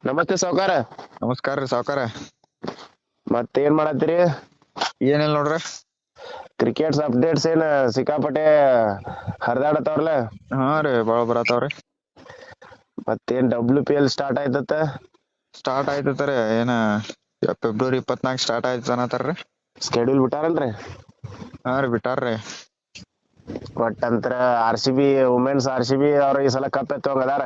ನಮಸ್ತೆ ಸಾವ್ಕಾರ. ನಮಸ್ಕಾರ ರೀ ಸಾವ್ಕಾರ. ಮತ್ತೇನ್ ಮಾಡತ್ತೀರಿ? ಏನಿಲ್ಲ ನೋಡ್ರಿ. ಕ್ರಿಕೆಟ್ಸ್ ಅಪ್ಡೇಟ್ಸ್ ಏನ ಸಿಕ್ಕಾಪಟ್ಟೆ ಹರಿದಾಡತಾವ್ರಲ್ಲ. ಹಾ ರೀ ಬಾಳ ಬರತಾವ್ರಿ. ಮತ್ತೇನ್ WPL ಸ್ಟಾರ್ಟ್ ಆಯ್ತತ್ತ. ಸ್ಟಾರ್ಟ್ ಆಯ್ತತ್ರಿ. ಏನ ಫೆಬ್ರವರಿ 24 ಸ್ಟಾರ್ಟ್ ಆಯ್ತ ಅನ್ನತಾರ್ರಿ. ಸ್ಕೆಡ್ಯೂಲ್ ಬಿಟ್ಟಾರಲ್ರಿ. ಹಾ ರೀ ಬಿಟ್ಟಾರ್ರಿ. ಒಟ್ಟಂತ್ರ RCB ವುಮೆನ್ಸ್ RCB ಅವ್ರ ಈ ಸಲ ಕಪ್ ಎತ್ತುವಂಗ ಅದಾರ.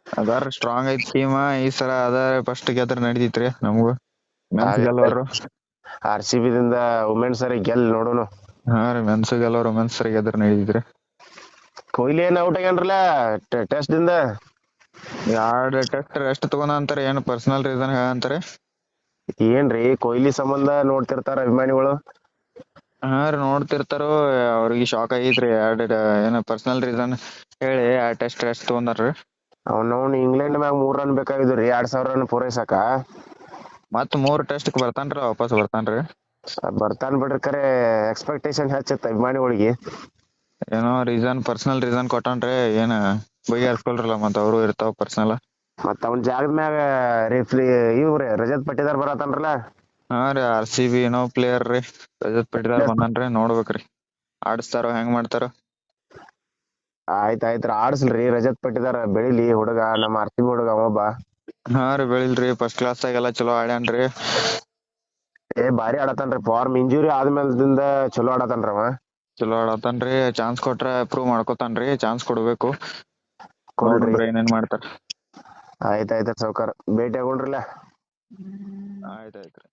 ಅದಾರ ಸ್ಟ್ರಾಂಗ್ ಐತ್ ಟೀಮ್ ಈ ಸಲ. ಅದ ಫಸ್ಟ್ ಗೆದ್ರ ನಡಿತೈತ್ರಿ ನಮಗೂ. ಮೆನ್ಸ್ ಗೆಲ್ಲೋರು. RCB ದಿಂದ ವುಮೆನ್ಸ್ ಗೆಲ್ ನೋಡುನು. ಹಾ ರೀ ಮೆನ್ಸ್ ಗೆಲ್ಲೋರು ವುಮೆನ್ಸ್ ಗೆದ್ರ ನಡಿತೈತ್ರಿ. ಕೊಹ್ಲಿ ಏನ್ ಔಟ್ ಆಗ್ಯಾನ್ರಲ್ಲ ಟೆಸ್ಟ್ ದಿಂದ. ಎರಡ್ ಟೆಸ್ಟ್ ರೆಸ್ಟ್ ತಗೊಂಡ ಅಂತಾರೆ. ಏನು ಪರ್ಸನಲ್ ರೀಸನ್ ಹೇಳಂತಾರೆ. ಏನ್ರಿ ಕೊಹ್ಲಿ ಸಂಬಂಧ ನೋಡ್ತಿರ್ತಾರ ಅಭಿಮಾನಿಗಳು. ಹಾ ರೀ ನೋಡ್ತಿರ್ತಾರೋ. ಅವ್ರಿಗೆ ಶಾಕ್ ಆಗೈತ್ರಿ. ಏನ ಪರ್ಸನಲ್ ರೀಸನ್ ಹೇಳಿ ಆ ಟೆಸ್ಟ್ ರೆಸ್ಟ್ ತಗೊಂಡಾರ್ರಿ. ಅವ್ನು ಇಂಗ್ಲೆಂಡ್ ಮ್ಯಾಗ 3 ರನ್ ಬೇಕಾಗಿದ್ರಿ 2000 ರನ್ ಪೂರೈಸಕ. ಮತ್ 3 ಟೆಸ್ಟ್ ಬರ್ತಾನ್ರಿ ವಾಪಸ್ ಬರ್ತಾನ್ರಿ. ಬರ್ತಾನ್ ಬಿಡ್ರಿ. ಕರೆ ಎಕ್ಸ್ಪೆಕ್ಟೇಷನ್ ಹೆಚ್ಚಿತ್ತ ಅಭಿಮಾನಿಗಳಿಗೆ. ಏನೋ ರೀಸನ್ ಪರ್ಸನಲ್ ರೀಸನ್ ಕೊಟ್ಟಾನ್ರಿ. ಏನ ಬಗೆಹರ್ಸ್ಕೊಳ್ರಲ್ಲ ಮತ್ ಅವ್ರು ಇರ್ತಾವ ಪರ್ಸನಲ್. ಮತ್ತ ಅವನ್ ಜಾಗದ ಮ್ಯಾಗ ಇವ್ರಿ ರಜತ್ ಪಟ್ಟಿದಾರ್ ಬರತಾನ್ರಲ್ಲ. ಹಾ ರೀ RCB ಏನೋ ಪ್ಲೇಯರ್ ರೀ. ರಜತ್ ಪಟ್ಟಿದಾರ್ ಬಂದನ್ರಿ. ನೋಡ್ಬೇಕ್ರಿ ಆಡಸ್ತಾರೋ ಹೆಂಗ್ ಮಾಡ್ತಾರೋ. ಆಯ್ತಾಯ್ತ್ರಿ ಆಡ್ಸ್ಲ್ರಿ. ರಜತ್ ಪಟ್ಟಿದಾರ ಬೆಳಿಲಿ ಹುಡುಗ. ನಮ್ಮ RCB ಹುಡುಗ ಒಬ್ಬ. ಹಾ ರೀ ಬೆಳಿಲ್ರಿ. ಫಸ್ಟ್ ಕ್ಲಾಸ್ ಆಗೆಲ್ಲ ಚಲೋ ಆಡ್ಯಾನ್ರಿ. ಬಾರಿ ಆಡತಾನ್ರಿ. ಫಾರ್ಮ್ ಇಂಜುರಿ ಆದ್ಮೇಲದಿಂದ ಚಲೋ ಆಡತಾನ್ರಿ ಅವ. ಚಲೋ ಆಡತಾನ್ರಿ. ಚಾನ್ಸ್ ಕೊಟ್ರ ಪ್ರೂವ್ ಮಾಡ್ಕೊತಾನ್ರಿ. ಚಾನ್ಸ್ ಕೊಡ್ಬೇಕು. ಕೊಡ್ರಿ. ನೋಡಮ್ರಿ ಏನೇನ್ ಮಾಡ್ತಾರ. ಆಯ್ತಾಯ್ತ್ರಿ ಸಾವ್ಕಾರ ಭೇಟಿ ಆಗೋಣ್ರಲ್ಲ. ಆಯ್ತಾಯ್ತ್ರಿ.